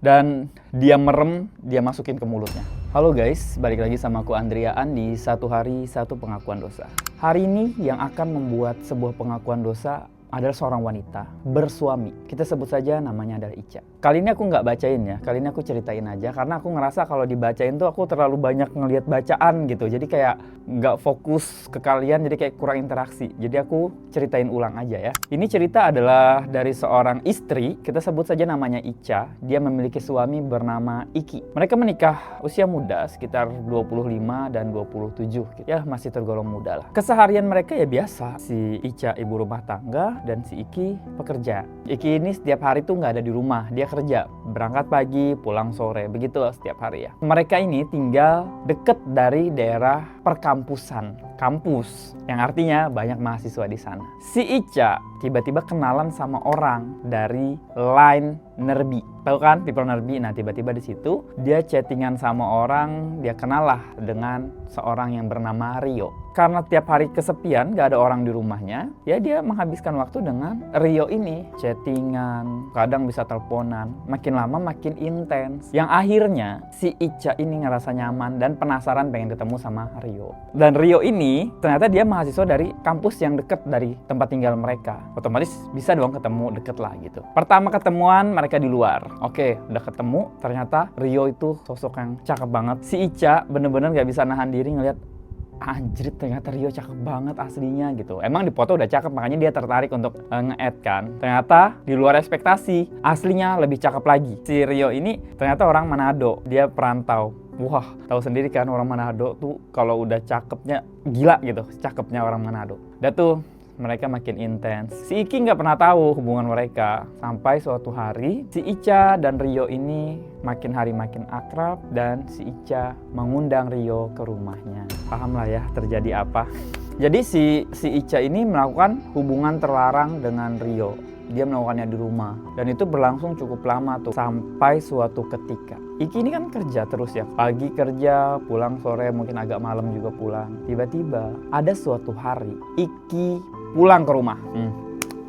Dan dia merem, dia masukin ke mulutnya. Halo guys, balik lagi sama aku Andriaan di Satu Hari Satu Pengakuan Dosa. Hari ini yang akan membuat sebuah pengakuan dosa adalah seorang wanita bersuami. Kita sebut saja namanya adalah Ica. Kali ini aku nggak bacain ya, kali ini aku ceritain aja. Karena aku ngerasa kalau dibacain tuh aku terlalu banyak ngelihat bacaan gitu. Jadi kayak nggak fokus ke kalian, jadi kayak kurang interaksi. Jadi aku ceritain ulang aja ya. Ini cerita adalah dari seorang istri, kita sebut saja namanya Ica. Dia memiliki suami bernama Iki. Mereka menikah usia muda, sekitar 25 dan 27. Ya masih tergolong muda lah. Keseharian mereka ya biasa. Si Ica ibu rumah tangga, dan si Iki pekerja. Iki ini setiap hari tuh nggak ada di rumah, dia kerja. Berangkat pagi, pulang sore, begitu setiap hari ya. Mereka ini tinggal deket dari daerah perkampusan, kampus, yang artinya banyak mahasiswa di sana. Si Ica tiba-tiba kenalan sama orang dari Line Nerbi. Tahu kan People Nerbi? Nah tiba-tiba di situ dia chattingan sama orang, dia kenal lah dengan seorang yang bernama Rio. Karena tiap hari kesepian, gak ada orang di rumahnya, ya dia menghabiskan waktu dengan Rio ini. Chattingan, kadang bisa teleponan, makin lama makin intens. Yang akhirnya si Ica ini ngerasa nyaman dan penasaran pengen ketemu sama Rio. Dan Rio ini ternyata dia mahasiswa dari kampus yang deket dari tempat tinggal mereka. Otomatis bisa dong ketemu deket lah gitu. Pertama ketemuan mereka di luar. Oke, udah ketemu, ternyata Rio itu sosok yang cakep banget. Si Ica bener-bener gak bisa nahan diri ngeliat, anjrit ternyata Rio cakep banget aslinya gitu. Emang di foto udah cakep, makanya dia tertarik untuk nge-add kan. Ternyata di luar ekspektasi, aslinya lebih cakep lagi. Si Rio ini ternyata orang Manado, dia perantau. Wah, tahu sendiri kan orang Manado tuh kalau udah cakepnya gila gitu, cakepnya orang Manado. Udah tuh mereka makin intens. Si Iki nggak pernah tahu hubungan mereka. Sampai suatu hari, si Ica dan Rio ini makin hari makin akrab. Dan si Ica mengundang Rio ke rumahnya. Paham lah ya terjadi apa. Jadi si Ica ini melakukan hubungan terlarang dengan Rio. Dia melakukannya di rumah. Dan itu berlangsung cukup lama tuh. Sampai suatu ketika. Iki ini kan kerja terus ya. Pagi kerja, pulang sore, mungkin agak malam juga pulang. Tiba-tiba ada suatu hari, Iki pulang ke rumah.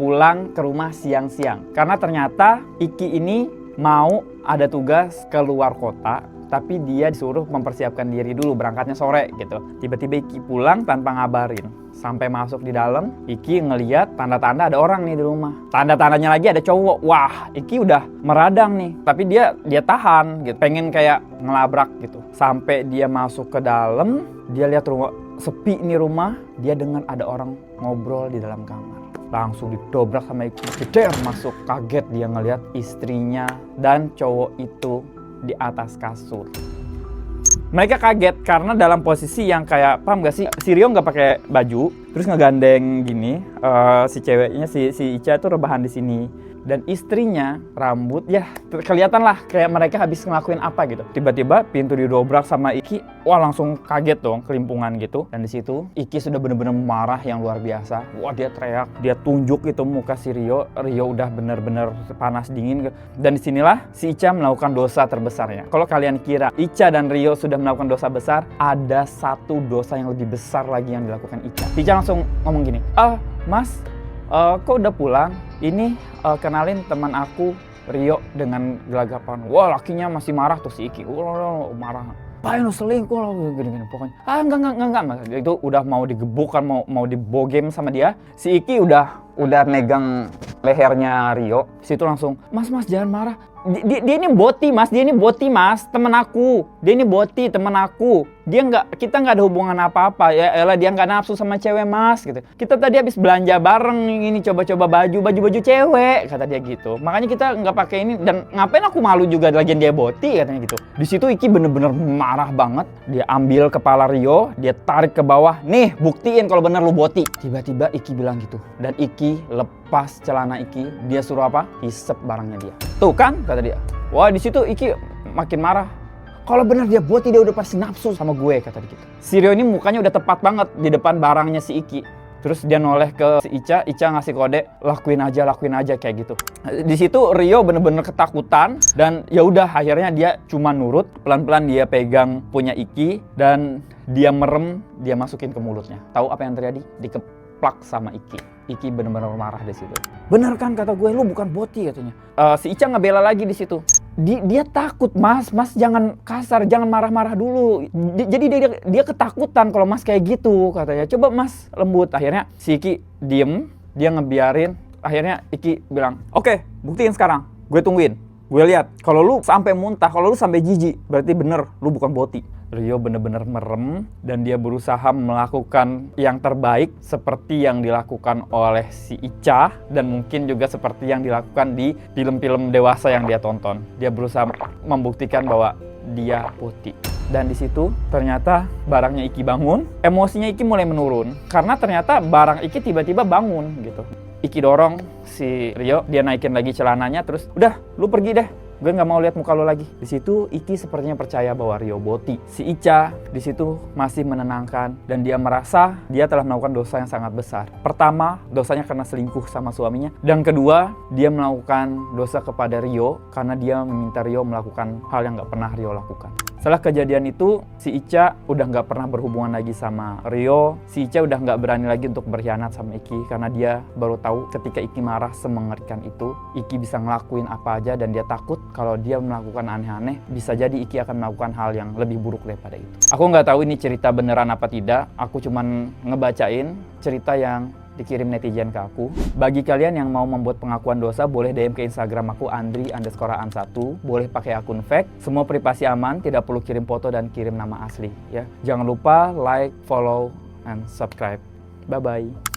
Pulang ke rumah siang-siang. Karena ternyata Iki ini mau ada tugas ke luar kota. Tapi dia disuruh mempersiapkan diri dulu, berangkatnya sore gitu. Tiba-tiba Iki pulang tanpa ngabarin. Sampai masuk di dalam, Iki ngeliat tanda-tanda ada orang nih di rumah. Tanda-tandanya lagi ada cowok. Wah, Iki udah meradang nih. Tapi dia tahan gitu. Pengen kayak ngelabrak gitu. Sampai dia masuk ke dalam, dia lihat rumah sepi nih rumah. Dia dengar ada orang ngobrol di dalam kamar. Langsung didobrak sama Iki. Jeder masuk, kaget dia ngeliat istrinya dan cowok itu di atas kasur. Mereka kaget karena dalam posisi yang kayak, paham gak sih, si Rio nggak pakai baju, terus ngegandeng gini, si ceweknya si Ica tuh rebahan di sini. Dan istrinya rambut ya kelihatan lah kayak mereka habis ngelakuin apa gitu. Tiba-tiba pintu didobrak sama Iki. Wah langsung kaget dong, kelimpungan gitu. Dan di situ Iki sudah bener-bener marah yang luar biasa. Wah dia teriak, dia tunjuk itu muka si Rio. Rio udah bener-bener panas dingin. Dan disinilah si Ica melakukan dosa terbesarnya. Kalau kalian kira Ica dan Rio sudah melakukan dosa besar, ada satu dosa yang lebih besar lagi yang dilakukan Ica. Ica langsung ngomong gini, Mas, kok udah pulang? Ini kenalin teman aku Rio dengan gelagapan. Wah lakinya masih marah tuh si Iki. Wah marah. Paling lu selingkuh lo gini-gini pokoknya. Enggak. Itu udah mau digebuk kan, mau dibogem sama dia. Si Iki udah negang lehernya Rio. Situ langsung, Mas jangan marah. Dia ini boti mas, temen aku. Dia ini boti, temen aku. Kita nggak ada hubungan apa-apa. Ya elah dia nggak nafsu sama cewek mas gitu. Kita tadi habis belanja bareng ini coba-coba baju cewek kata dia gitu. Makanya kita nggak pakai ini dan ngapain aku malu juga lagian dia boti katanya gitu. Di situ Iki bener-bener marah banget. Dia ambil kepala Rio, dia tarik ke bawah. Nih buktiin kalau bener lu boti. Tiba-tiba Iki bilang gitu. Dan Iki lepas celana Iki. Dia suruh apa? Hisep barangnya dia. Tuh kan kata dia. Wah di situ Iki makin marah. Kalau bener dia boti, dia udah pasti nafsu sama gue kata dia gitu. Si Rio ini mukanya udah tepat banget di depan barangnya si Iki. Terus dia noleh ke si Ica ngasih kode, lakuin aja kayak gitu. Di situ Rio bener-bener ketakutan dan ya udah akhirnya dia cuma nurut. Pelan-pelan dia pegang punya Iki dan dia merem, dia masukin ke mulutnya. Tahu apa yang terjadi? Dikeplak sama Iki. Iki bener-bener marah di situ. Bener kan kata gue, lu bukan Boti katanya. Si Ica ngebela lagi di situ. Dia takut, Mas jangan kasar, jangan marah-marah dulu. Jadi dia ketakutan kalau Mas kayak gitu katanya. Coba Mas lembut. Akhirnya si Iki diem, dia ngebiarin. Akhirnya Iki bilang, oke, buktiin sekarang, gue tungguin. Gue lihat, kalau lu sampai muntah, kalau lu sampai jijik, berarti bener, lu bukan Boti. Rio bener-bener merem dan dia berusaha melakukan yang terbaik seperti yang dilakukan oleh si Ica dan mungkin juga seperti yang dilakukan di film-film dewasa yang dia tonton. Dia berusaha membuktikan bahwa dia Boti. Dan di situ ternyata barangnya Iki bangun, emosinya Iki mulai menurun karena ternyata barang Iki tiba-tiba bangun gitu. Iki dorong si Rio, dia naikin lagi celananya, terus udah, lu pergi deh, gue nggak mau lihat muka lo lagi. Di situ Iki sepertinya percaya bahwa Rio Boti. Si Ica di situ masih menenangkan dan dia merasa dia telah melakukan dosa yang sangat besar. Pertama, dosanya karena selingkuh sama suaminya, dan kedua, dia melakukan dosa kepada Rio karena dia meminta Rio melakukan hal yang nggak pernah Rio lakukan. Setelah kejadian itu, si Ica udah nggak pernah berhubungan lagi sama Rio. Si Ica udah nggak berani lagi untuk berkhianat sama Iki karena dia baru tahu ketika Iki marah semengerikan itu, Iki bisa ngelakuin apa aja dan dia takut kalau dia melakukan aneh-aneh, bisa jadi Iki akan melakukan hal yang lebih buruk daripada itu. Aku nggak tahu ini cerita beneran apa tidak. Aku cuman ngebacain cerita yang dikirim netizen ke aku. Bagi kalian yang mau membuat pengakuan dosa, boleh DM ke Instagram aku andri_an1, boleh pakai akun fake. Semua privasi aman, tidak perlu kirim foto dan kirim nama asli ya. Jangan lupa like, follow, and subscribe. Bye bye.